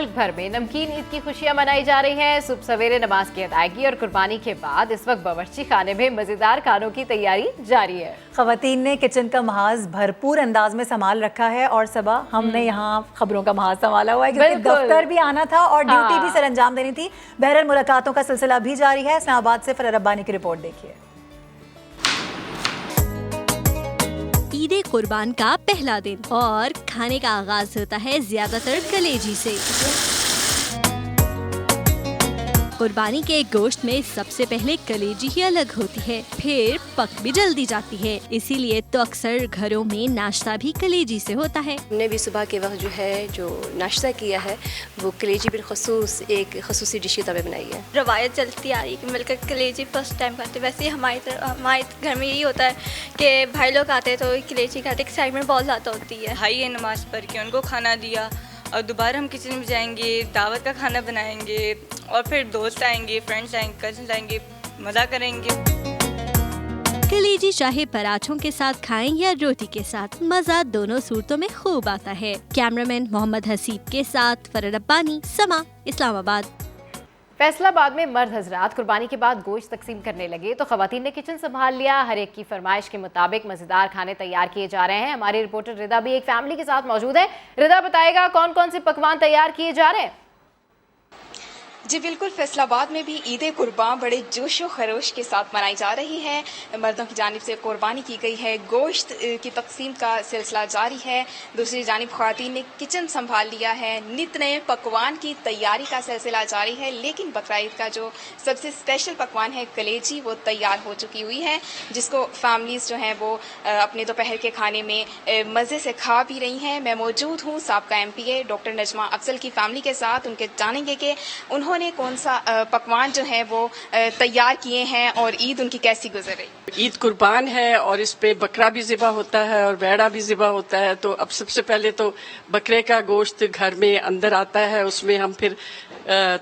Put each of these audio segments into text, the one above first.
मुल्क भर में नमकीन ईद की खुशियां मनाई जा रही हैं। सुबह सवेरे नमाज की अदायगी और कुर्बानी के बाद इस वक्त बावर्ची खाने में मजेदार खानों की तैयारी जारी है। खवातीन ने किचन का महाज भरपूर अंदाज में संभाल रखा है और सबा हमने यहाँ खबरों का महाज संभाला हुआ है क्योंकि दफ्तर भी आना था और ड्यूटी भी सर अंजाम देनी थी। बहरहाल मुलाकातों का सिलसिला भी जारी है। इस्लामाबाद से फरह रब्बानी की रिपोर्ट देखिए। ईद कुर्बान का पहला दिन और खाने का आगाज होता है ज्यादातर कलेजी से। कुर्बानी के गोश्त में सबसे पहले कलेजी ही अलग होती है, फिर पक भी जल्दी जाती है, इसीलिए तो अक्सर घरों में नाश्ता भी कलेजी से होता है। हमने भी सुबह के वक्त जो नाश्ता किया है वो कलेजी बिलखसूस एक खसूसी डिश की तरह बनाई है। रवायत चलती आ रही है कि मिलकर कलेजी फर्स्ट टाइम खाते। वैसे ही हमारे घर में यही होता है कि भाई लोग आते हैं तो कलेजी खाते, एक्साइटमेंट बहुत ज़्यादा होती है। भाई नमाज पढ़ के उनको खाना दिया और दोबारा हम किचन में जाएंगे, दावत का खाना बनाएंगे और फिर दोस्त आएंगे, फ्रेंड्स आएंगे, कजिन्स आएंगे, मज़ा करेंगे। कलेजी चाहे पराठों के साथ खाएं या रोटी के साथ, मजा दोनों सूरतों में खूब आता है। कैमरामैन मोहम्मद हसीब के साथ फरह रब्बानी, समा, इस्लामाबाद। फैसलाबाद में मर्द हजरात कुर्बानी के बाद गोश्त तकसीम करने लगे तो खवातीन ने किचन संभाल लिया। हर एक की फरमाइश के मुताबिक मजेदार खाने तैयार किए जा रहे हैं। हमारी रिपोर्टर रिदा भी एक फैमिली के साथ मौजूद है। रिदा बताएगा कौन कौन से पकवान तैयार किए जा रहे हैं। जी बिल्कुल, फैसलाबाद में भी ईद कुर्बान बड़े जोशो खरोश के साथ मनाई जा रही है। मर्दों की जानिब से कुर्बानी की गई है, गोश्त की तकसीम का सिलसिला जारी है। दूसरी जानिब ख़वातीन ने किचन संभाल लिया है, नित नए पकवान की तैयारी का सिलसिला जारी है। लेकिन बकरा ईद का जो सबसे स्पेशल पकवान है कलेजी, वो तैयार हो चुकी हुई है, जिसको फैमिलीज़ जो हैं वो अपने दोपहर के खाने में मज़े से खा भी रही हैं। मैं मौजूद हूँ साबका MPA डॉक्टर नजमा अफजल की फैमिली के साथ। उनके जानेंगे कि उन्होंने कौन सा पकवान जो है वो तैयार किए हैं और ईद उनकी कैसी गुजर रही। ईद कुर्बान है और इस पे बकरा भी ज़िबा होता है और भेड़ा भी ज़िबा होता है। तो अब सबसे पहले तो बकरे का गोश्त घर में अंदर आता है, उसमें हम फिर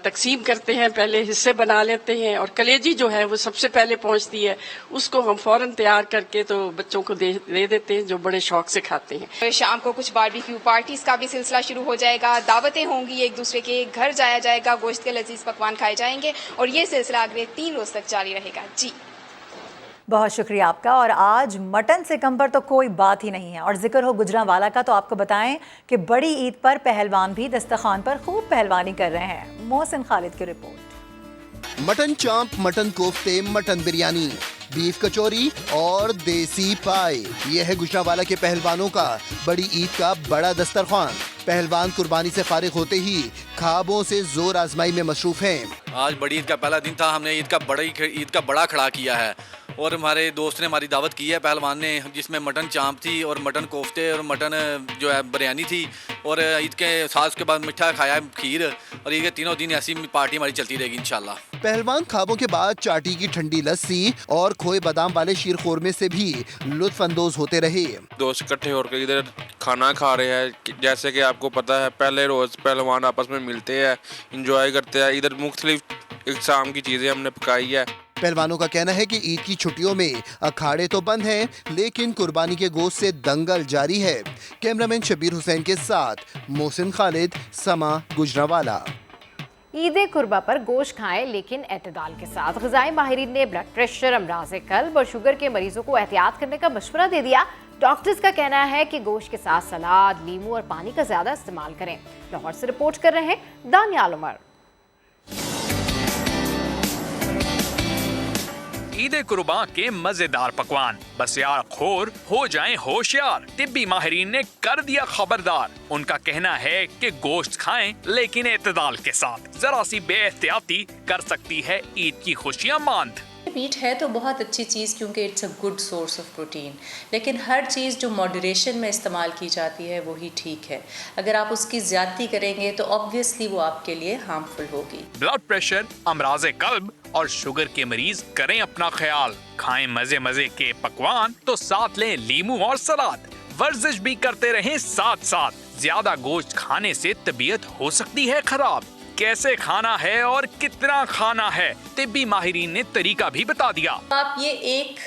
तकसीम करते हैं, पहले हिस्से बना लेते हैं और कलेजी जो है वो सबसे पहले पहुंचती है, उसको हम फौरन तैयार करके तो बच्चों को दे देते हैं जो बड़े शौक से खाते हैं। शाम को कुछ बारबेक्यू पार्टीज का भी सिलसिला शुरू हो जाएगा, दावतें होंगी, एक दूसरे के घर जाया जाएगा, गोश्त के लजीज पकवान खाए जाएंगे और ये सिलसिला अगले 3 रोज तक जारी रहेगा। जी बहुत शुक्रिया आपका। और आज मटन से कम पर तो कोई बात ही नहीं है। और जिक्र हो गुजरांवाला का तो आपको बताएं कि बड़ी ईद पर पहलवान भी दस्तरखान पर खूब पहलवानी कर रहे हैं। मोहसिन खालिद की रिपोर्ट। मटन चांप, मटन कोफ्ते, मटन बिरयानी, बीफ कचौरी और देसी पाई, यह है गुजरांवाला के पहलवानों का बड़ी ईद का बड़ा दस्तरखान। पहलवान कुर्बानी से फारिग होते ही ख्वाबों से जोर आजमाई में मसरूफ हैं। आज बड़ी ईद का पहला दिन था, हमने ईद का बड़ा खड़ा किया है और हमारे दोस्त ने हमारी दावत की है पहलवान ने, जिसमें मटन चांप थी और मटन कोफ्ते और मटन जो है बिरयानी थी और ईद के साथ उसके बाद मीठा खाया, खीर, और ईद के तीनों दिन ऐसी पार्टी हमारी चलती रहेगी इंशाल्लाह। पहलवान ख्वाबों के बाद चाटी की ठंडी लस्सी और खोए बादाम वाले शीर खोरमे से भी लुत्फ अंदोज होते रहे। दोस्त इकट्ठे होकर इधर खाना खा रहे हैं। जैसे कि आपको पता है पहले रोज पहलवान आपस में मिलते हैं, इंजॉय करते हैं। इधर मुख्तलिफ इक़साम की चीजें हमने पकाई है। पहलवानों का कहना है कि ईद की छुट्टियों में अखाड़े तो बंद हैं, लेकिन कुर्बानी के गोश्त से दंगल जारी है। कैमरामैन शबीर हुसैन के साथ मोहसिन खालिद, समा, गुजरांवाला। ईद कुर्बा पर गोश्त खाएं लेकिन एतदाल के साथ। ग़िज़ाई माहिरीन ने ब्लड प्रेशर, अमराज़ क़ल्ब और शुगर के मरीजों को एहतियात करने का मशवरा दे दिया। डॉक्टर्स का कहना है कि गोश्त के साथ सलाद, लीमू और पानी का ज्यादा इस्तेमाल करें। लाहौर से रिपोर्ट कर रहे हैं दानियाल उमर। ईद कुर्बान के मजेदार पकवान, बस यार खोर हो जाएं होशियार। तिब्बी माहिरीन ने कर दिया खबरदार। उनका कहना है कि गोश्त खाएं लेकिन एतदाल के साथ, जरा सी बेएहतियाती कर सकती है ईद की खुशियां मांद। मीट है तो बहुत अच्छी चीज़ क्योंकि it's a good source of protein, लेकिन हर चीज़ जो मॉडरेशन में इस्तेमाल की जाती है वही ठीक है। अगर आप उसकी ज़्यादती करेंगे तो ऑब्वियसली वो आपके लिए हार्मफुल होगी। ब्लड प्रेशर, अमराज़े क़ल्ब और शुगर के मरीज करें अपना ख्याल। खाएं मजे मजे के पकवान तो साथ लें लीमू और सलाद। वर्जिश भी करते रहें साथ साथ। ज्यादा गोश्त खाने से तबीयत हो सकती है खराब। कैसे खाना है और कितना खाना है, तिब्बी माहिरीन ने तरीका भी बता दिया। आप ये एक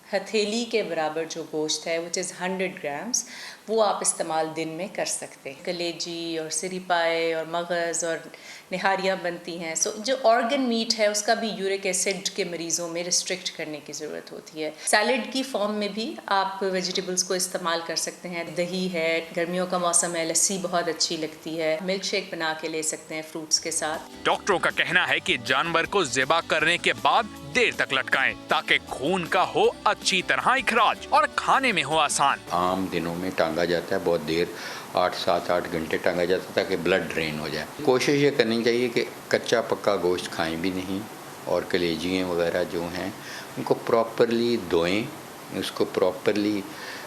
हथेली के बराबर जो गोश्त है विच इज़ 100 ग्राम्स, वो आप इस्तेमाल दिन में कर सकते हैं। कलेजी और सिरी पाए और मगज़ और निहारियाँ बनती हैं। सो जो ऑर्गन मीट है उसका भी यूरिक एसिड के मरीज़ों में रिस्ट्रिक्ट करने की ज़रूरत होती है। सैलड की फॉर्म में भी आप वेजिटेबल्स को इस्तेमाल कर सकते हैं। दही है, गर्मियों का मौसम है, लस्सी बहुत अच्छी लगती है, मिल्क शेक बना के ले सकते हैं फ्रूट्स के साथ। डॉक्टरों का कहना है कि जानवर को ज़िबा करने के बाद देर तक लटकाएं ताकि खून का हो अच्छी तरह इखराज और खाने में हो आसान। आम दिनों में टांगा जाता है, बहुत देर 8-7-8 घंटे टांगा जाता है ताकि ब्लड ड्रेन हो जाए। कोशिश ये करनी चाहिए कि कच्चा पक्का गोश्त खाएं भी नहीं और कलेजियाँ वगैरह जो हैं उनको प्रॉपरली धोएं, उसको प्रॉपरली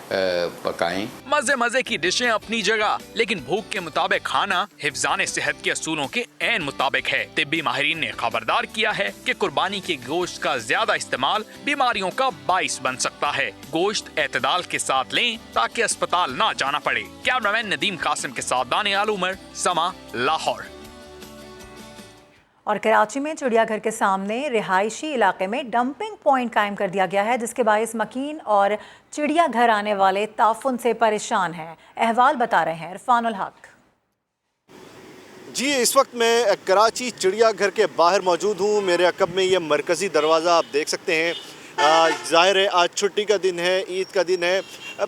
पकाएं। मजे मजे की डिशें अपनी जगह, लेकिन भूख के मुताबिक खाना हिफ्ज़ाने सेहत के असूलों के ऐन मुताबिक है। तिब्बी माहिरीन ने खबरदार किया है कि कुर्बानी के गोश्त का ज्यादा इस्तेमाल बीमारियों का बाइस बन सकता है। गोश्त एतदाल के साथ लें ताकि अस्पताल ना जाना पड़े। कैमरामैन नदीम कासिम के साथ दानियाल उमर, समा, लाहौर। और कराची में चिड़ियाघर के सामने रिहायशी इलाके में डंपिंग पॉइंट कायम कर दिया गया है, जिसके बायस मकीन और चिड़ियाघर आने वाले ताफुन से परेशान हैं। अहवाल बता रहे हैं इरफानुल हक। जी, इस वक्त मैं कराची चिड़ियाघर के बाहर मौजूद हूँ। मेरे अकब में ये मरकज़ी दरवाज़ा आप देख सकते हैं। ज़ाहिर है आज छुट्टी का दिन है, ईद का दिन है।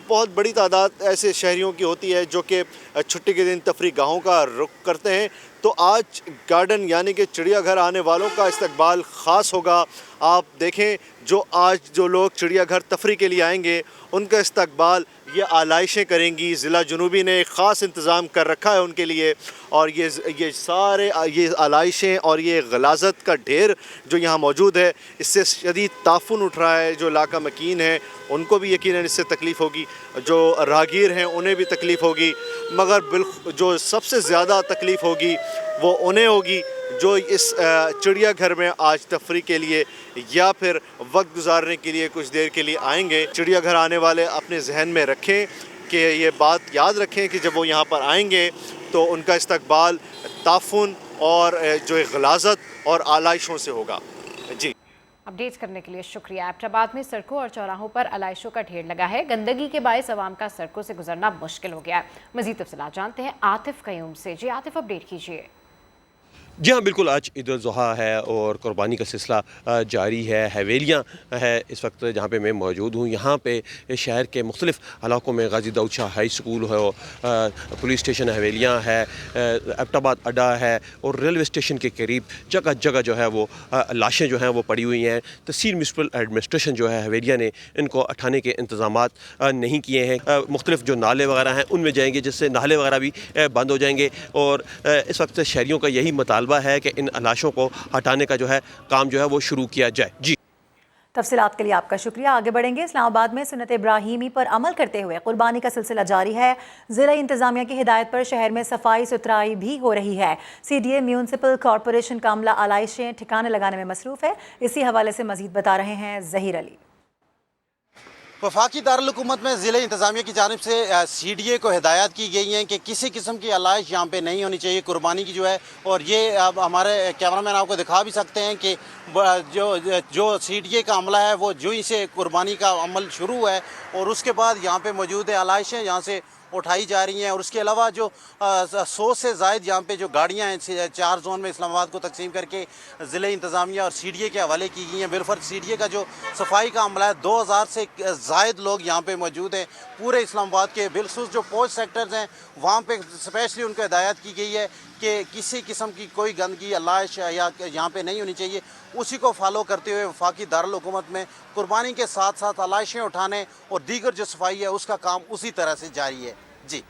बहुत बड़ी तादाद ऐसे शहरियों की होती है जो कि छुट्टी के दिन तफरी गाहों का रुख करते हैं। तो आज गार्डन यानी कि चिड़ियाघर आने वालों का इस्तकबाल ख़ास होगा। आप देखें जो आज जो लोग चिड़ियाघर तफरी के लिए आएंगे उनका इस्तकबाल ये आलाइशें करेंगी। ज़िला जुनूबी ने एक ख़ास इंतज़ाम कर रखा है उनके लिए, और ये सारे ये आलाइशें और ये गलाज़त का ढेर जो यहाँ मौजूद है, इससे शदीद ताफुन उठ रहा है। जो इलाका मकीन है उनको भी यकीनन इससे तकलीफ़ होगी, जो राहगीर हैं उन्हें भी तकलीफ़ होगी, मगर जो सबसे ज़्यादा तकलीफ़ होगी वो उन्हें होगी जो इस चिड़ियाघर में आज तफरी के लिए या फिर वक्त गुजारने के लिए कुछ देर के लिए आएंगे। चिड़ियाघर आने वाले अपने जहन में रखें कि ये बात याद रखें कि जब वो यहाँ पर आएंगे तो उनका इस्तकबाल ताफुन और जो गलाज़त और आलाइशों से होगा। जी, अपडेट्स करने के लिए शुक्रिया। एबटाबाद में सड़कों और चौराहों पर आलाइशों का ढेर लगा है। गंदगी के बायस आवाम का सड़कों से गुजरना मुश्किल हो गया है। मज़ीद तफसीलात जानते हैं आतिफ कयूम से। जी आतिफ, अपडेट कीजिए। जी हाँ, बिल्कुल, आज ईद उल ज़ुहा है और कुर्बानी का सिलसिला जारी है। हवेलियाँ है इस वक्त जहाँ पे मैं मौजूद हूँ। यहाँ पे शहर के मुख्तलिफ़ इलाकों में गाजी दाऊद शाह हाई स्कूल है, पुलिस स्टेशन हवेलियाँ है, एबटाबाद अड्डा है और रेलवे स्टेशन के करीब जगह जगह जो है वो लाशें जो हैं वो पड़ी हुई हैं। तहसील म्यूनसिपल एडमिनिस्ट्रेशन जो है हवेलियाँ ने इनको हटाने के इंतज़ामात नहीं किए हैं। मुख्तलिफ़ जो नाले वगैरह हैं उनमें जाएंगे, जिससे नाले वगैरह भी बंद हो जाएंगे। और इस वक्त शहरियों का यही मुतालबा है कि इन लाशों को हटाने का जो है काम जो है वो शुरू किया जाए। जी, तफसीलात के लिए आपका शुक्रिया। आगे बढ़ेंगे। इस्लामाबाद में सुन्नत इब्राहीमी पर अमल करते हुए कुर्बानी का सिलसिला जारी है। ज़िला इंतज़ामिया की हिदायत पर शहर में सफाई सुथराई भी हो रही है। CDA म्यूनसिपल कॉरपोरेशन का अमला आलाइशें ठिकाने लगाने में मसरूफ़ है। इसी हवाले से मज़ीद बता रहे हैं ज़हीर अली। वफाकी दारुल-हुकूमत में ज़िले इंतज़ामिया की जानिब से CDA को हिदायत की गई हैं कि किसी किस्म की आलाइश यहाँ पे नहीं होनी चाहिए कुर्बानी की जो है। और ये अब हमारे कैमरामैन आपको दिखा भी सकते हैं कि जो CDA का अमला है वो जो ही से कुर्बानी का अमल शुरू हुआ है और उसके बाद यहाँ पे मौजूद है आलाइशें यहाँ से उठाई जा रही हैं। और उसके अलावा जो 100 से ज़ायद यहाँ पे जो गाड़ियाँ हैं 4 जोन में इस्लामाबाद को तकसीम करके ज़िले इंतज़ामिया और CDA के हवाले की गई हैं। बिलफर्ज CDA का जो सफाई का अमला है 2000 से ज़ायद लोग यहाँ पे मौजूद हैं पूरे इस्लामाबाद के। बिलखुसूस जो पोस्ट सेक्टर्स हैं वहाँ पे स्पेशली उनको हिदायत की गई है कि किसी किस्म की कोई गंदगी आलाइश या यहाँ पे नहीं होनी चाहिए। उसी को फॉलो करते हुए वफाकी दारुल-हुकूमत में कुर्बानी के साथ साथ आलाइशें उठाने और दीगर जो सफाई है उसका काम उसी तरह से जारी है। जी,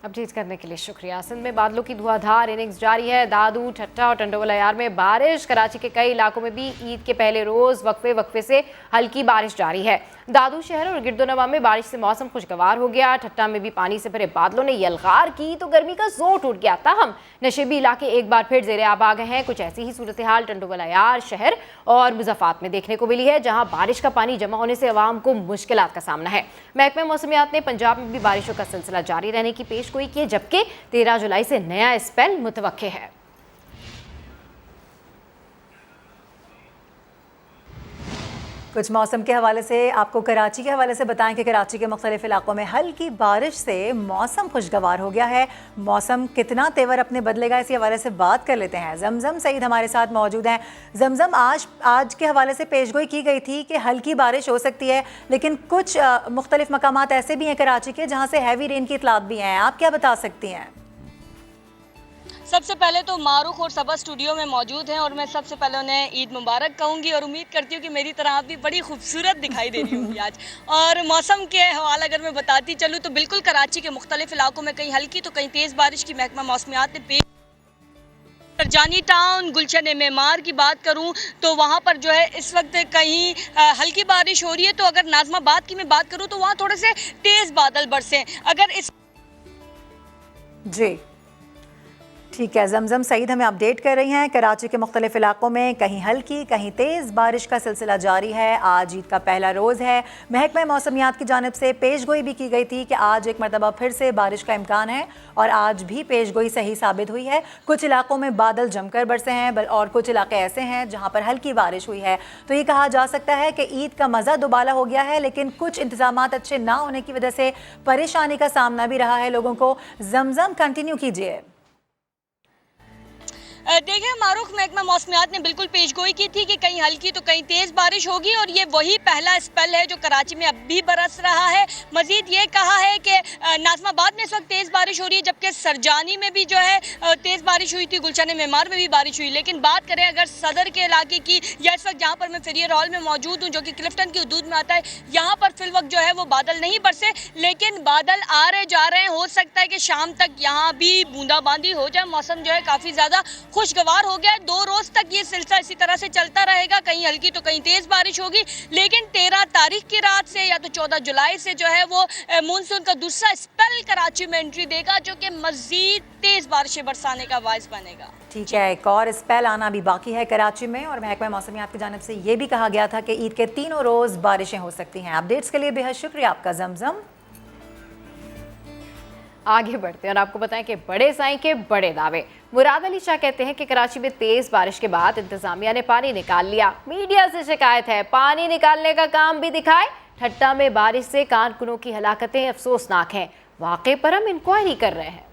अपडेट करने के लिए शुक्रिया। सिंध में बादलों की धुआंधार इनिंग्स जारी है। दादू, ठट्टा और टंडोलायार में बारिश। कराची के कई इलाकों में भी ईद के पहले रोज वक्फे से हल्की बारिश जारी है। दादू शहर और गिरदोनवा में बारिश से मौसम खुशगवार हो गया। ठट्टा में भी पानी से भरे बादलों ने यलगार की तो गर्मी का जोर टूट गया। ताहम नशेबी इलाके एक बार फिर जेर आब आ गए हैं। कुछ ऐसी ही सूरत हाल टंडोलायार शहर और मुज़फ़्फ़रात में देखने को मिली है, जहां बारिश का पानी जमा होने से अवाम को मुश्किलात का सामना है। महकमा मौसमियात ने पंजाब में भी बारिशों का सिलसिला जारी रहने की पेशगोई की, जबकि 13 जुलाई से नया स्पेल मुतवक्के है। कुछ मौसम के हवाले से आपको कराची के हवाले से बताएं कि कराची के मुख्तलिफ इलाकों में हल्की बारिश से मौसम खुशगवार हो गया है। मौसम कितना तेवर अपने बदलेगा, इसी हवाले से बात कर लेते हैं। जमजम सईद हमारे साथ मौजूद हैं। जमजम, आज के हवाले से पेशगोई की गई थी कि हल्की बारिश हो सकती है, लेकिन कुछ मुख्तलिफ मकामात ऐसे भी हैं कराची के जहाँ से हैवी रेन की इतलात भी हैं। आप क्या बता सकती हैं? सबसे पहले तो मारूख और सबा स्टूडियो में मौजूद हैं और मैं सबसे पहले उन्हें ईद मुबारक कहूँगी और उम्मीद करती हूँ कि मेरी तरह आप भी बड़ी खूबसूरत दिखाई दे रही होंगी आज। और मौसम के हवाले अगर मैं बताती चलूँ तो बिल्कुल कराची के मुख्तलिफ इलाकों में कहीं हल्की तो कहीं तेज़ बारिश की महकमा मौसमियात ने पेश। जानी टाउन गुलशन मेमार की बात करूं तो वहां पर जो है इस वक्त कहीं हल्की बारिश हो रही है, तो अगर नाजमाबाद की मैं बात करूं तो वहां थोड़े से तेज़ बादल बरसे। अगर इस जी ठीक है, जमजम सईद हमें अपडेट कर रही हैं। कराची के मुख्तलिफ इलाकों में कहीं हल्की कहीं तेज़ बारिश का सिलसिला जारी है। आज ईद का पहला रोज़ है। महकमा मौसमियात की जानिब से पेशगोई भी की गई थी कि आज एक मरतबा फिर से बारिश का इम्कान है और आज भी पेशगोई सही साबित हुई है। कुछ इलाकों में बादल जमकर बरसे हैं और कुछ इलाके ऐसे हैं जहाँ पर हल्की बारिश हुई है। तो ये कहा जा सकता है कि ईद का मज़ा दुबाला हो गया है, लेकिन कुछ इंतजामात अच्छे ना होने की वजह से परेशानी का सामना भी रहा है लोगों को। जमजम कंटिन्यू कीजिए। देखिए मारूख, महकमा मौसमियात ने बिल्कुल पेशगोई की थी कि कहीं हल्की तो कहीं तेज़ बारिश होगी और ये वही पहला स्पेल है जो कराची में अब भी बरस रहा है। मजीद ये कहा है कि नाजमाबाद में इस वक्त तेज़ बारिश हो रही है, जबकि सरजानी में भी जो है तेज़ बारिश हुई थी, गुलशन मेमार में भी बारिश हुई। लेकिन बात करें अगर सदर के इलाके की या इस वक्त जहाँ पर मैं फेरियर हॉल में मौजूद हूँ जो कि क्लिफ्टन की हदूद में आता है, यहाँ पर फिल वक्त जो है वो बादल नहीं बरसे, लेकिन बादल आ रहे जा रहे हैं। हो सकता है कि शाम तक यहाँ भी बूंदाबांदी हो जाए। मौसम जो है काफ़ी ज़्यादा खुशगवार हो गया है। 2 रोज तक ये सिलसिला इसी तरह से चलता रहेगा, कहीं हल्की तो कहीं तेज बारिश होगी। लेकिन 13 तारीख की रात से या तो 14 जुलाई से जो है वो मानसून का दूसरा स्पेल कराची में एंट्री देगा, जो कि मजीद तेज बारिशें बरसाने का बायस बनेगा। ठीक है, एक और स्पेल आना भी बाकी है कराची में और महकमा मौसमियात की जानिब से ये भी कहा गया था कि ईद के तीनों रोज बारिशें हो सकती हैं। अपडेट्स के लिए बेहद शुक्रिया आपका जमजम। आगे बढ़ते हैं और आपको बताएं कि बड़े साईं के बड़े दावे। मुराद अली शाह कहते हैं कि कराची में तेज बारिश के बाद इंतजामिया ने पानी निकाल लिया। मीडिया से शिकायत है पानी निकालने का काम भी दिखाए। ठट्टा में बारिश से कारकुनों की हलाकतें अफसोसनाक हैं। वाक़े पर हम इंक्वायरी कर रहे हैं।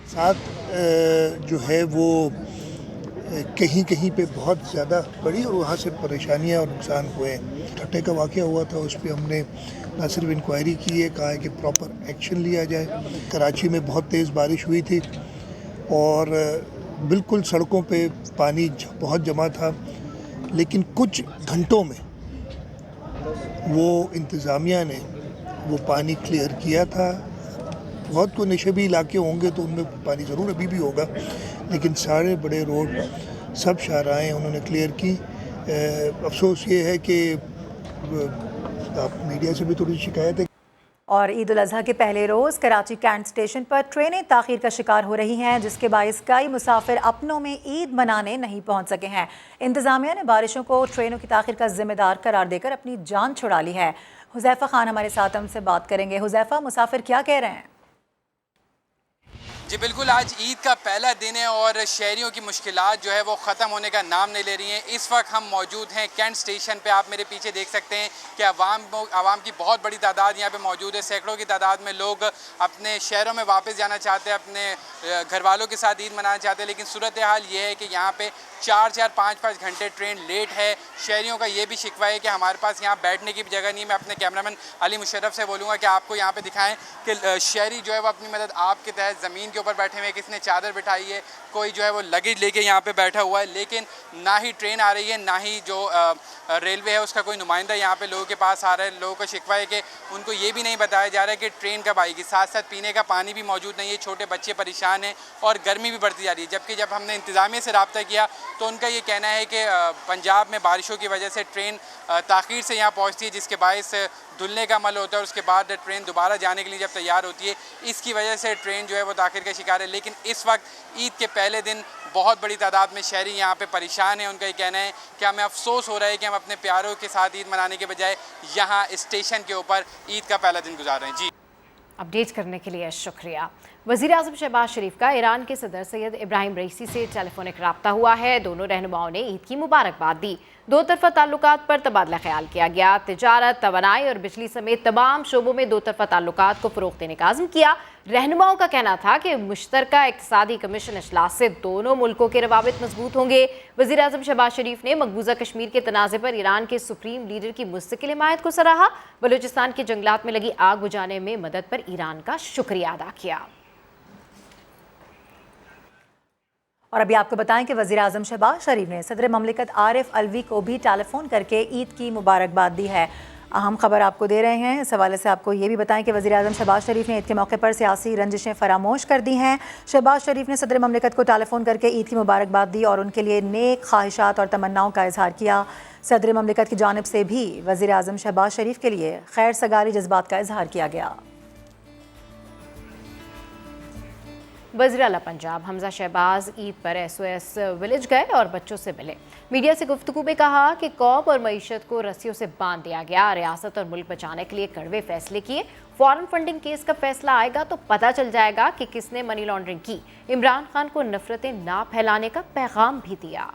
साथ जो है वो कहीं कहीं पे बहुत ज़्यादा बड़ी और वहाँ से परेशानियाँ और नुकसान हुए। ठट्टे का वाक़या हुआ था, उस पर हमने ना सिर्फ इंक्वायरी की है, कहा है कि प्रॉपर एक्शन लिया जाए। कराची में बहुत तेज़ बारिश हुई थी और बिल्कुल सड़कों पे पानी बहुत जमा था, लेकिन कुछ घंटों में वो इंतज़ामिया ने वो पानी क्लियर किया था। बहुत को नशेबी इलाके होंगे तो उनमें पानी ज़रूर अभी भी होगा, लेकिन सारे बड़े रोड सब शाहराएँ उन्होंने क्लियर की। अफसोस ये है कि आप मीडिया से भी थोड़ी शिकायत है। और ईद उल अज़हा के पहले रोज़ कराची कैंट स्टेशन पर ट्रेनें ताख़ीर का शिकार हो रही हैं, जिसके बायस कई मुसाफिर अपनों में ईद मनाने नहीं पहुंच सके हैं। इंतज़ामिया ने बारिशों को ट्रेनों की ताख़ीर का जिम्मेदार करार देकर अपनी जान छुड़ा ली है। हुज़ैफ़ा खान हमारे साथ हमसे बात करेंगे। हुज़ैफ़ा, मुसाफिर क्या कह रहे हैं? जी बिल्कुल, आज ईद का पहला दिन है और शहरियों की मुश्किलात जो है वो ख़त्म होने का नाम नहीं ले रही हैं। इस वक्त हम मौजूद हैं कैंट स्टेशन पे। आप मेरे पीछे देख सकते हैं कि आवाम की बहुत बड़ी तादाद यहाँ पे मौजूद है। सैकड़ों की तादाद में लोग अपने शहरों में वापस जाना चाहते हैं, अपने घर वालों के साथ ईद मनाना चाहते हैं। लेकिन सूरत हाल ये है कि यहाँ पे 4-4, 5-5 घंटे ट्रेन लेट है। शहरियों का ये भी शिकवा है कि हमारे पास यहाँ बैठने की भी जगह नहीं है। मैं अपने कैमरामैन अली मुशर्रफ से बोलूँगा कि आपको यहाँ पे दिखाएं कि शहरी जो है वो अपनी मदद आपके तहत ज़मीन के ऊपर बैठे हुए हैं, किसने चादर बिठाई है, कोई जो है वो लगेज लेके यहाँ पे बैठा हुआ है। लेकिन ना ही ट्रेन आ रही है, ना ही जो रेलवे है उसका कोई नुमाइंदा यहाँ पे लोगों के पास आ रहा है। लोगों का शिकवा है कि उनको ये भी नहीं बताया जा रहा है कि ट्रेन कब आएगी। साथ साथ पीने का पानी भी मौजूद नहीं है। छोटे बच्चे परेशान हैं और गर्मी भी बढ़ती जा रही है। जबकि जब हमने इंतज़ामिया से रब्ता किया तो उनका ये कहना है कि पंजाब में बारिशों की वजह से ट्रेन ताख़ीर से यहाँ पहुँचती है, जिसके बायस धुलने का अमल होता है और उसके बाद ट्रेन दोबारा जाने के लिए जब तैयार होती है, इसकी वजह से ट्रेन जो है वो ताख़ीर का शिकार है। लेकिन इस वक्त ईद के पहले दिन बहुत बड़ी तादाद में शहरी यहाँ पे परेशान हैं। उनका ये कहना है कि हमें अफसोस हो रहा है कि हम अपने प्यारों के साथ ईद मनाने के बजाय यहाँ स्टेशन के ऊपर ईद का पहला दिन गुजार रहे हैं। जी, अपडेट करने के लिए शुक्रिया। वज़ीर आज़म शहबाज शरीफ का ईरान के सदर सैयद इब्राहिम रईसी से टेलीफोनिक रब्ता हुआ है। दोनों रहनुमाओं ने ईद की मुबारकबाद दी। दो तरफा ताल्लुकात पर तबादला ख्याल किया गया। तिजारत, तवानाई और बिजली समेत तमाम शोबों में दो तरफा ताल्लुकात को फ़रोग़ देने का आज़म किया। रहनुमाओं का कहना था कि मुश्तरका इक़्तिसादी कमीशन इजलास से दोनों मुल्कों के रवाबित मजबूत होंगे। वज़ीर आज़म शहबाज शरीफ ने मकबूजा कश्मीर के तनाज़े पर ईरान के सुप्रीम लीडर की मुस्तकिल हिमायत को सराहा। बलूचिस्तान के जंगलात में लगी आग बुझाने में मदद पर ईरान का शुक्रिया अदा किया। और अभी आपको बताएं कि वज़ीर आज़म शहबाज शरीफ ने सदर ममलिकत आरिफ अलवी को भी टेलीफोन करके ईद की मुबारकबाद दी है। अहम खबर आपको दे रहे हैं। इस हवाले से आपको ये भी बताएं कि वज़ीर आज़म शहबाज शरीफ ने ईद के मौके पर सियासी रंजिशें फरामोश कर दी हैं। शहबाज शरीफ ने सदर ममलिकत को टेलीफोन करके ईद की मुबारकबाद दी और उनके लिए नेक ख्वाहिशात और तमन्नाओं का इजहार किया। सदर ममलिकत की जानिब से भी वज़ीर आज़म शहबाज शरीफ के लिए खैर सगाली जज्बात का इजहार किया गया। वज़ीर आला पंजाब हमजा शहबाज ईद पर SOS विलेज गए और बच्चों से मिले। मीडिया से गुफ्तगू में कहा कि कौम और मईशत को रस्सियों से बांध दिया गया। रियासत और मुल्क बचाने के लिए कड़वे फैसले किए। फॉरेन फंडिंग केस का फैसला आएगा तो पता चल जाएगा कि किसने मनी लॉन्ड्रिंग की। इमरान खान को नफरतें ना फैलाने का पैगाम भी दिया।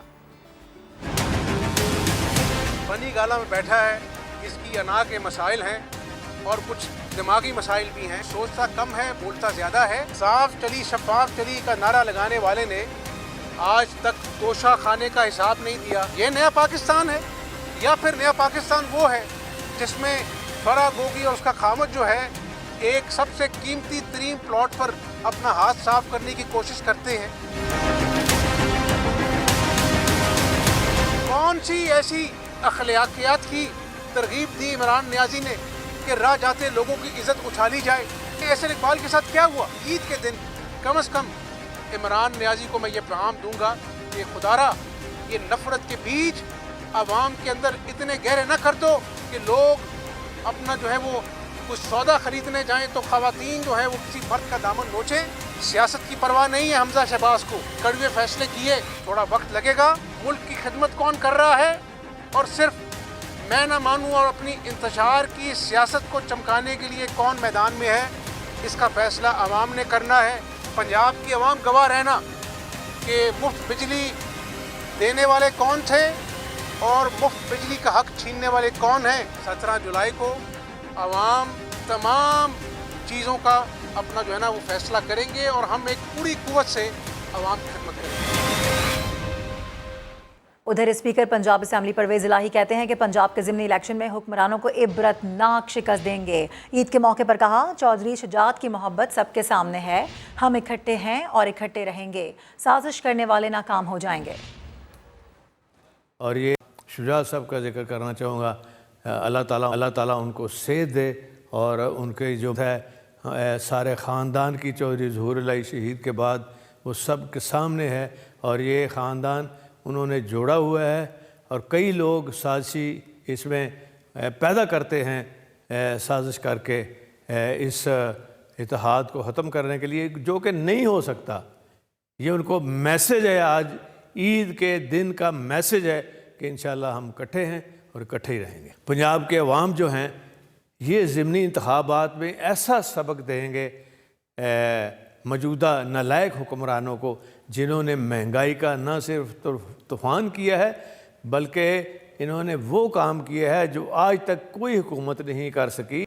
बनी गाला में बैठा है, इसकी अना के मसाइल हैं और कुछ दिमागी मसाइल भी हैं। सोचता कम है, बोलता ज़्यादा है। साफ चली शफाफ चली का नारा लगाने वाले ने आज तक तोशा खाने का हिसाब नहीं दिया। ये नया पाकिस्तान है या फिर नया पाकिस्तान वो है जिसमें फरा गोगी और उसका खामद जो है एक सबसे कीमती तरीन प्लॉट पर अपना हाथ साफ करने की कोशिश करते हैं। कौन सी ऐसी अखलाकियात की तरगीब दी इमरान नियाजी ने कि राह जाते लोगों की इज्जत उछाली जाए। ऐसे इकबाल के साथ क्या हुआ? ईद के दिन कम से कम इमरान नियाजी को मैं ये पैगाम दूंगा कि खुदारा ये नफरत के बीज आवाम के अंदर इतने गहरे न कर दो कि लोग अपना जो है वो कुछ सौदा खरीदने जाएं तो खवातीन जो है वो किसी मर्द का दामन नोचें। सियासत की परवाह नहीं है हमजा शहबाज को। कड़वे फैसले किए, थोड़ा वक्त लगेगा। मुल्क की खिदमत कौन कर रहा है और सिर्फ मैं ना मानूं और अपनी इंतशार की सियासत को चमकाने के लिए कौन मैदान में है, इसका फैसला आवाम ने करना है। पंजाब की आवाम गवाह रहना कि मुफ्त बिजली देने वाले कौन थे और मुफ्त बिजली का हक छीनने वाले कौन हैं। 17 जुलाई को आवाम तमाम चीज़ों का अपना जो है ना वो फैसला करेंगे और हम एक पूरी कुव्वत से आवाम की खिदमत करेंगे। उधर स्पीकर पंजाब असेंबली परवेज़ इलाही कहते हैं कि पंजाब के ज़िमनी इलेक्शन में हुक्मरानों को इबरतनाक शिकस्त देंगे। ईद के मौके पर कहा, चौधरी शुजात की मोहब्बत सबके सामने है, हम इकट्ठे हैं और इकट्ठे रहेंगे, साजिश करने वाले नाकाम हो जाएंगे। और ये शुजात साहब का जिक्र करना चाहूँगा, अल्लाह ताला उनको सेहत दे और उनके जो है सारे ख़ानदान की चौधरी ज़हूर इलाही शहीद के बाद वो सब के सामने है और ये ख़ानदान उन्होंने जोड़ा हुआ है और कई लोग साजिशी इसमें पैदा करते हैं साजिश करके इस इत्तेहाद को ख़त्म करने के लिए, जो कि नहीं हो सकता। ये उनको मैसेज है, आज ईद के दिन का मैसेज है कि इंशाल्लाह हम इकट्ठे हैं और इकट्ठे ही रहेंगे। पंजाब के अवाम जो हैं ये ज़िमनी इंतखाबात में ऐसा सबक देंगे मौजूदा नालायक हुक्मरानों को, जिन्होंने महंगाई का न सिर्फ तूफ़ान किया है बल्कि इन्होंने वो काम किया है जो आज तक कोई हुकूमत नहीं कर सकी।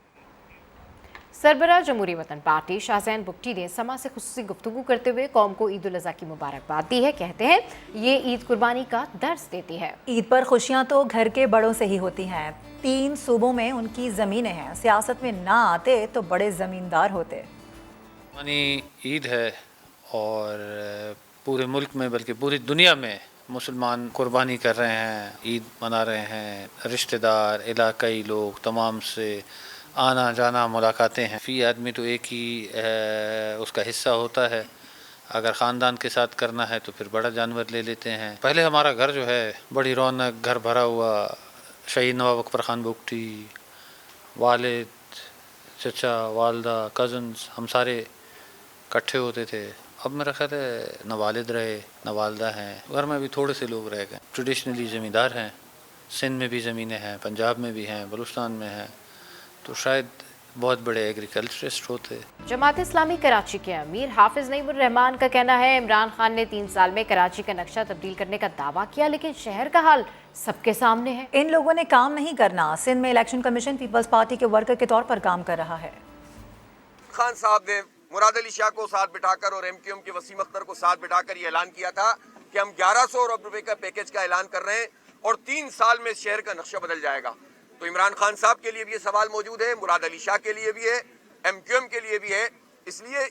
सरबराह जमहूरी वतन पार्टी शाहजैन बुगटी ने समा से खुसूसी गुफ्तगू करते हुए कौम को ईद उल अज़हा की मुबारकबाद दी है। कहते हैं ये ईद कुर्बानी का दर्स देती है। ईद पर खुशियां तो घर के बड़ों से ही होती हैं। 3 सूबों में उनकी ज़मीनें हैं, सियासत में ना आते तो बड़े ज़मींदार होते। ईद है और पूरे मुल्क में बल्कि पूरी दुनिया में मुसलमान कुर्बानी कर रहे हैं, ईद मना रहे हैं। रिश्तेदार, इलाकाई लोग तमाम से आना जाना, मुलाकातें हैं। फ़ी आदमी तो एक ही उसका हिस्सा होता है। अगर ख़ानदान के साथ करना है तो फिर बड़ा जानवर ले लेते हैं। पहले हमारा घर जो है बड़ी रौनक, घर भरा हुआ, शहीद नवाब अकबर ख़ान बुगटी, वालिद, चचा, वालदा, कज़न्स, हम सारे इकट्ठे होते थे। अब मेरा ख्याल है न वालिद रहे न वालदा हैं, घर में भी थोड़े से लोग रह गए। ट्रेडिशनली ज़मींदार हैं, सिंध में भी ज़मीनें हैं, पंजाब में भी हैं, बलूचिस्तान में हैं, तो शायद बहुत बड़े एग्रीकल्चरिस्ट होते। जमात इस्लामी कराची के अमीर हाफिज नईमुर रहमान का कहना है इमरान खान ने 3 साल में कराची का नक्शा तब्दील करने का दावा किया, लेकिन शहर का हाल सबके सामने है। इन लोगों ने काम नहीं करना। सिंध में इलेक्शन कमीशन पीपल्स पार्टी के वर्कर के तौर पर काम कर रहा है। खान साहब ने मुराद अली शाह को साथ बिठाकर और एमक्यूएम के वसीम अख्तर को साथ बिठाकर ये ऐलान किया था कि हम 1100 अरब रुपए का पैकेज का ऐलान कर रहे हैं और 3 साल में शहर का नक्शा बदल जाएगा। तो इमरान खान साहब के लिए भी ये सवाल मौजूद है, मुराद अली शाह के लिए भी है, एमक्यूएम के लिए भी है। इसलिए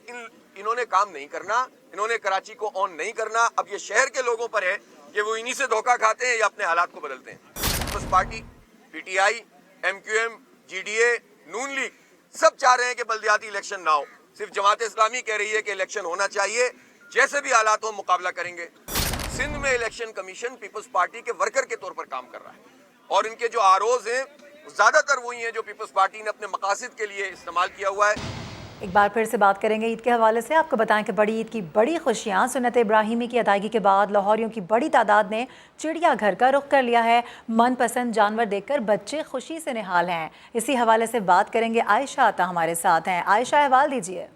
इन्होंने काम नहीं करना, इन्होंने कराची को ऑन नहीं करना। अब ये शहर के लोगों पर है कि वो इन्हीं से धोखा खाते हैं या अपने हालात को बदलते हैं। People's Party, PTI, MQM, GDA, Noon League सब चाह रहे हैं कि बल्दियाती इलेक्शन ना हो। सिर्फ जमात इस्लामी कह रही है कि इलेक्शन होना चाहिए, जैसे भी हालात हो मुकाबला करेंगे। सिंध में इलेक्शन कमीशन पीपल्स पार्टी के वर्कर के तौर पर काम कर रहा है और इनके जो आरोज हैं ज्यादातर वही हैं जो पीपल्स पार्टी ने अपने मकासद के लिए इस्तेमाल किया हुआ है। एक बार फिर से बात करेंगे ईद के हवाले से। आपको बताएं कि बड़ी ईद की बड़ी खुशियां सुन्नत इब्राहिमी की अदायगी के बाद लाहौरियों की बड़ी तादाद ने चिड़ियाघर का रुख कर लिया है। मनपसंद जानवर देखकर बच्चे खुशी से निहाल हैं। इसी हवाले से बात करेंगे, आयशा आता हमारे साथ हैं। आयशा, अहवाल दीजिए।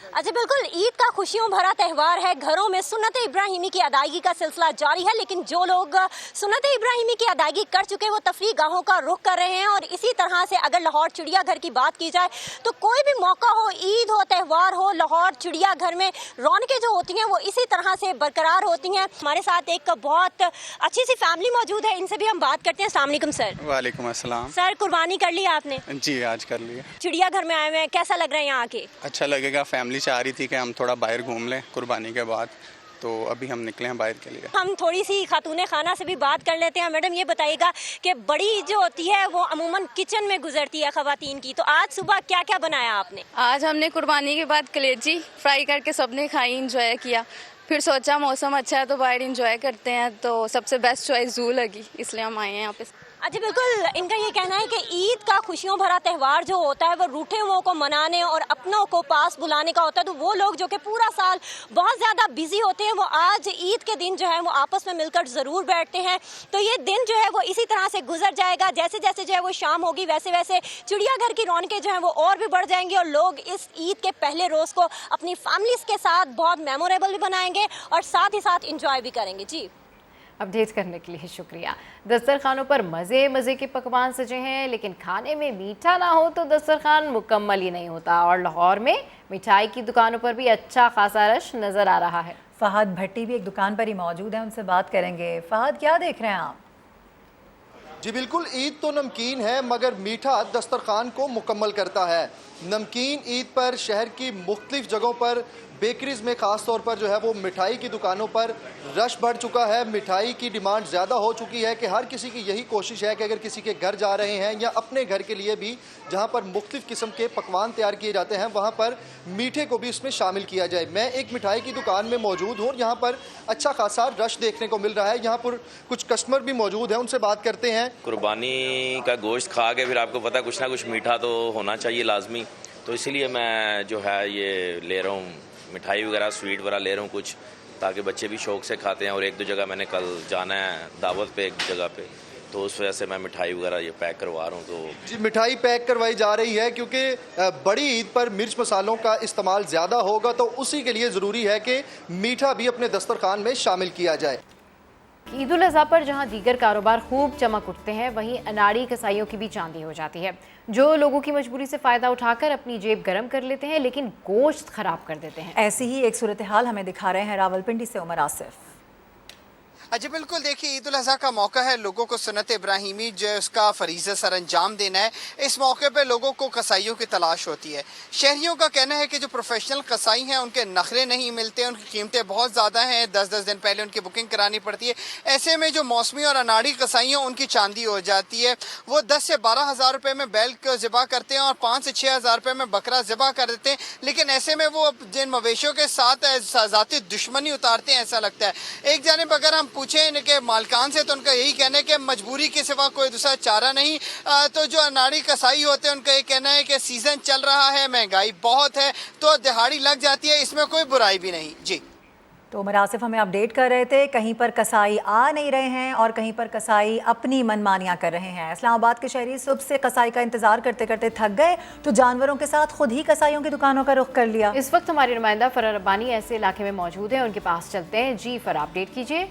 अच्छा, बिल्कुल ईद का खुशियों भरा त्यौहार है। घरों में सुन्नत इब्राहिमी की अदायगी का सिलसिला जारी है, लेकिन जो लोग सुन्नत इब्राहिमी की अदायगी कर चुके हैं वो तफरीह गाहों का रुख कर रहे हैं। और इसी तरह से अगर लाहौर चिड़ियाघर की बात की जाए तो कोई भी मौका हो, ईद हो, त्यौहार हो, लाहौर चिड़ियाघर में रौनकें जो होती हैं वो इसी तरह से बरकरार होती हैं। हमारे साथ एक बहुत अच्छी सी फैमिली मौजूद है, इनसे भी हम बात करते हैं। अस्सलाम वालेकुम सर। वालेकुम अस्सलाम। सर, कुर्बानी कर ली आपने? जी, आज कर लिया। चिड़ियाघर में आए हुए हैं, कैसा लग रहा है यहाँ आके? अच्छा लगेगा। फैमिली चाह रही थी कि हम थोड़ा बाहर घूम लें कुर्बानी के बाद, तो अभी हम निकले हैं बाहर के लिए। हम थोड़ी सी खातूने खाना से भी बात कर लेते हैं। मैडम, ये बताइएगा कि बड़ी जो होती है वो अमूमन किचन में गुजरती है खवातीन की, तो आज सुबह क्या क्या बनाया आपने? आज हमने कुर्बानी के बाद कलेजी फ्राई करके सबने खाई, इंजॉय किया। फिर सोचा मौसम अच्छा है तो बाहर इंजॉय करते हैं, तो सबसे बेस्ट चॉइस जू लगी, इसलिए हम आए हैं यहाँ पे। अच्छा, बिल्कुल इनका ये कहना है कि ईद का खुशियों भरा त्यौहार जो होता है वो रूठे हुओं को मनाने और अपनों को पास बुलाने का होता है। तो वो लोग जो कि पूरा साल बहुत ज़्यादा बिजी होते हैं वो आज ईद के दिन जो है वो आपस में मिलकर ज़रूर बैठते हैं। तो ये दिन जो है वो इसी तरह से गुजर जाएगा। जैसे जैसे जो है वो शाम होगी वैसे वैसे चिड़ियाघर की रौनकें जो हैं वो और भी बढ़ जाएंगी और लोग इस ईद के पहले रोज़ को अपनी फैमिलीज के साथ बहुत मेमोरेबल भी बनाएंगे और साथ ही साथ इंजॉय भी करेंगे। जी, अपडेट करने के लिए शुक्रिया। दस्तरखानों पर मज़े मज़े के पकवान सजे हैं, लेकिन खाने में मीठा ना हो तो दस्तरखान मुकम्मल ही नहीं होता। और लाहौर में मिठाई की दुकानों पर भी अच्छा खासा रश नज़र आ रहा है। फहद भट्टी भी एक दुकान पर ही मौजूद है, उनसे बात करेंगे। फहद, क्या देख रहे हैं आप? जी बिल्कुल, ईद तो नमकीन है मगर मीठा दस्तरखान को मुकम्मल करता है। नमकीन ईद पर शहर की मुख्तलिफ जगहों पर बेकरीज में ख़ास तौर पर जो है वो मिठाई की दुकानों पर रश बढ़ चुका है। मिठाई की डिमांड ज़्यादा हो चुकी है कि हर किसी की यही कोशिश है कि अगर किसी के घर जा रहे हैं या अपने घर के लिए भी जहां पर मुख्तलिफ किस्म के पकवान तैयार किए जाते हैं वहां पर मीठे को भी इसमें शामिल किया जाए। मैं एक मिठाई की दुकान में मौजूद हूँ और यहाँ पर अच्छा खासा रश देखने को मिल रहा है। यहाँ पर कुछ कस्टमर भी मौजूद हैं, उनसे बात करते हैं। कुर्बानी का गोश्त खा के फिर आपको पता कुछ ना कुछ मीठा तो होना चाहिए लाजमी, तो इसीलिए मैं जो है ये ले रहा हूँ, मिठाई वगैरह स्वीट वगैरह ले रहा हूँ कुछ, ताकि बच्चे भी शौक से खाते हैं। और एक दो जगह मैंने कल जाना है दावत पे, एक जगह पे, तो उस वजह से मैं मिठाई वगैरह ये पैक करवा रहा हूँ। तो जी, मिठाई पैक करवाई जा रही है क्योंकि बड़ी ईद पर मिर्च मसालों का इस्तेमाल ज़्यादा होगा, तो उसी के लिए ज़रूरी है कि मीठा भी अपने दस्तरखान में शामिल किया जाए। ईद उल अज़हा पर जहां दीगर कारोबार खूब चमक उठते हैं, वहीं अनाड़ी कसाईयों की भी चांदी हो जाती है। जो लोगों की मजबूरी से फ़ायदा उठाकर अपनी जेब गर्म कर लेते हैं लेकिन गोश्त खराब कर देते हैं। ऐसी ही एक सूरत हाल हमें दिखा रहे हैं रावलपिंडी से उमर आसिफ। जी बिल्कुल, देखिए ईद उल अज़हा का मौका है, लोगों को सुन्नत इब्राहिमी जो है उसका फरीज़ा सर अंजाम देना है। इस मौके पे लोगों को कसाईयों की तलाश होती है। शहरियों का कहना है कि जो प्रोफेशनल कसाई हैं उनके नखरे नहीं मिलते, उनकी कीमतें बहुत ज़्यादा हैं, 10-10 दिन पहले उनकी बुकिंग करानी पड़ती है। ऐसे में जो मौसमी और अनाड़ी कसाई हैं उनकी चांदी हो जाती है। वो 10 से 12 हज़ार रुपये में बैल को ज़िबा करते हैं और 5 से 6 हज़ार रुपये में बकरा ज़िबा कर देते हैं, लेकिन ऐसे में वो जिन मवेशियों के साथ ज़ाती दुश्मनी उतारते हैं ऐसा लगता है। एक जानिब अगर हम पूछें इनके मालकान से तो उनका यही कहना है कि मजबूरी के सिवा कोई दूसरा चारा नहीं। तो जो अनाड़ी कसाई होते हैं उनका ये कहना है कि सीज़न चल रहा है, महंगाई बहुत है, तो दिहाड़ी लग जाती है, इसमें कोई बुराई भी नहीं। जी, तो उमर आसिफ हमें अपडेट कर रहे थे, कहीं पर कसाई आ नहीं रहे हैं और कहीं पर कसाई अपनी मनमानियां कर रहे हैं। इस्लामाबाद के शहरी सुबह से कसाई का इंतजार करते करते थक गए तो जानवरों के साथ खुद ही कसाईयों की दुकानों का रुख कर लिया। इस वक्त हमारे नुमाइंदा फरार रब्बानी ऐसे इलाके में मौजूद हैं, उनके पास चलते हैं। जी फरार, अपडेट कीजिए।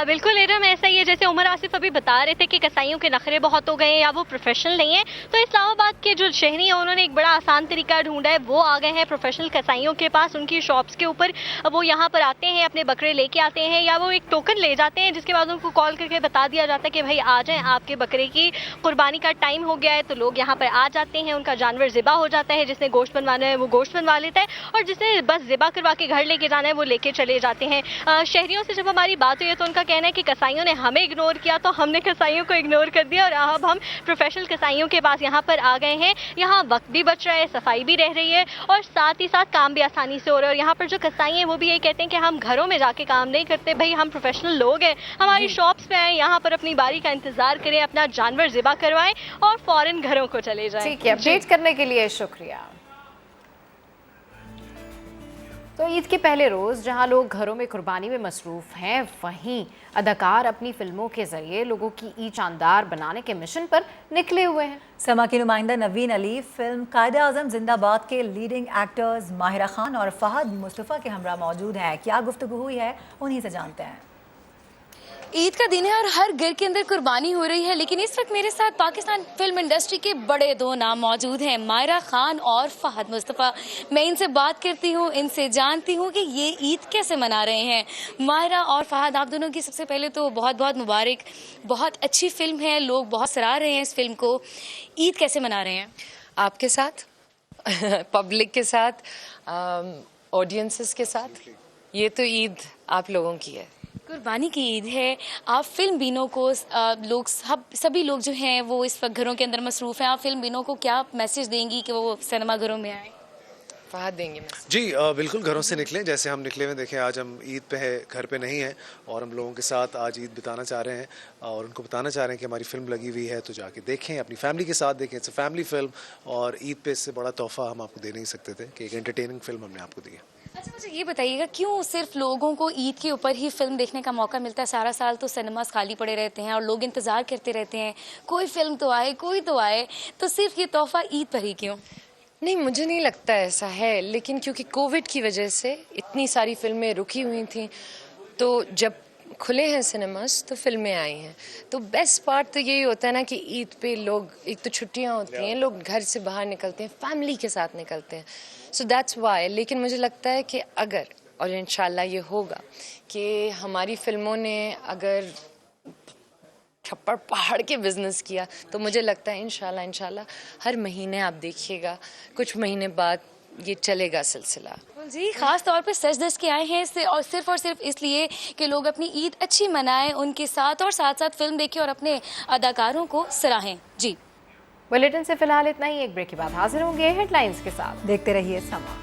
बिल्कुल इरम, ऐसा ही है जैसे उमर आसिफ अभी बता रहे थे कि कसाईयों के नखरे बहुत हो गए हैं या वो प्रोफेशनल नहीं है। तो इस्लामाबाद के जो शहरी हैं उन्होंने एक बड़ा आसान तरीका ढूंढा है। वो आ गए हैं प्रोफेशनल कसाईयों के पास, उनकी शॉप्स के ऊपर वो यहाँ पर आते हैं, अपने बकरे लेके आते हैं या वो एक टोकन ले जाते हैं, जिसके बाद उनको कॉल करके बता दिया जाता है कि भाई आ जाएं, आपके बकरे की कुर्बानी का टाइम हो गया है। तो लोग यहाँ पर आ जाते हैं, उनका जानवर ज़िबा हो जाता है, जिसने गोश्त बनवाना है वो गोश्त बनवा लेता है और जिसने बस ज़िबा करवा के घर लेके जाना है वो लेके चले जाते हैं। शहरियों से जब हमारी बात हुई है तो उनका कहना है कि कसाईयों ने हमें इग्नोर किया तो हमने कसाईयों को इग्नोर कर दिया और अब हम प्रोफेशनल कसाईयों के पास यहाँ पर आ गए हैं। यहाँ वक्त भी बच रहा है, सफाई भी रह रही है और साथ ही साथ काम भी आसानी से हो रहा है। और यहाँ पर जो कसाई हैं वो भी यही कहते हैं कि हम घरों में जाके काम नहीं करते, भाई हम प्रोफेशनल लोग हैं, हमारी शॉप्स पे आए, यहाँ पर अपनी बारी का इंतजार करें, अपना जानवर ज़िबा करवाएं और फौरन घरों को चले जाएं। ठीक है, अपडेट करने के लिए शुक्रिया। तो ईद के पहले रोज़ जहां लोग घरों में कुर्बानी में मसरूफ़ हैं, वहीं अदाकार अपनी फिल्मों के ज़रिए लोगों की ईद शानदार बनाने के मिशन पर निकले हुए हैं। समा की नुमाइंदा नवीन अली फिल्म कायद-ए-आज़म जिंदाबाद के लीडिंग एक्टर्स माहिरा खान और फहद मुस्तफ़ा के हमरा मौजूद हैं। क्या गुफ्तगू हुई है, उन्हीं से जानते हैं। ईद का दिन है और हर घर के अंदर कुर्बानी हो रही है, लेकिन इस वक्त मेरे साथ पाकिस्तान फिल्म इंडस्ट्री के बड़े दो नाम मौजूद हैं, माहिरा खान और फहद मुस्तफ़ा। मैं इनसे बात करती हूँ, इनसे जानती हूँ कि ये ईद कैसे मना रहे हैं। माहिरा और फहद, आप दोनों की सबसे पहले तो बहुत बहुत मुबारक। बहुत अच्छी फिल्म है, लोग बहुत सराह रहे हैं इस फिल्म को। ईद कैसे मना रहे हैं? आपके साथ पब्लिक के साथ, ऑडियंसेस के साथ। ये तो ईद आप लोगों की है, कुर्बानी की ईद है। आप फिल्म बीनों को लोग सभी लोग जो हैं वो इस वक्त घरों के अंदर मसरूफ़ हैं, आप फिल्म बीनों को क्या मैसेज देंगी कि वो सिनेमा घरों में आए? फहद देंगे जी। बिल्कुल घरों से निकलें जैसे हम निकले हुए। देखें आज हम ईद पे है, घर पे नहीं है और हम लोगों के साथ आज ईद बिताना चाह रहे हैं और उनको बताना चाह रहे हैं कि हमारी फिल्म लगी हुई है, तो जाके देखें, अपनी फैमिली के साथ देखें। इट्स अ फैमिली फिल्म और ईद पे इससे बड़ा तोहफा हम आपको दे नहीं सकते थे कि एक एंटरटेनिंग फिल्म हमने आपको दी है। अच्छा, मुझे ये बताइएगा, क्यों सिर्फ लोगों को ईद के ऊपर ही फिल्म देखने का मौका मिलता है? सारा साल तो सिनेमास खाली पड़े रहते हैं और लोग इंतज़ार करते रहते हैं कोई फिल्म तो आए, कोई तो आए, तो सिर्फ ये तोहफा ईद पर ही क्यों? नहीं, मुझे नहीं लगता ऐसा है, लेकिन क्योंकि कोविड की वजह से इतनी सारी फिल्में रुकी हुई थी, तो जब खुले हैं सिनेमास तो फिल्में आई हैं। तो बेस्ट पार्ट तो यही होता है ना कि ईद पे लोग, एक तो छुट्टियां होती हैं, लोग घर से बाहर निकलते हैं, फैमिली के साथ निकलते हैं, सो दैट्स वाई। लेकिन मुझे लगता है कि अगर, और इंशाल्लाह ये होगा कि हमारी फिल्मों ने अगर छप्पड़ पहाड़ के बिजनेस किया तो मुझे लगता है इंशाल्लाह हर महीने आप देखिएगा, कुछ महीने बाद ये चलेगा सिलसिला। जी, खास तौर पे सच दस के आए हैं और सिर्फ इसलिए कि लोग अपनी ईद अच्छी मनाएं उनके साथ, और साथ साथ फिल्म देखें और अपने अदाकारों को सराहें। जी, बुलेटिन से फिलहाल इतना ही। एक ब्रेक के बाद हाजिर होंगे हेडलाइंस के साथ। देखते रहिए समा।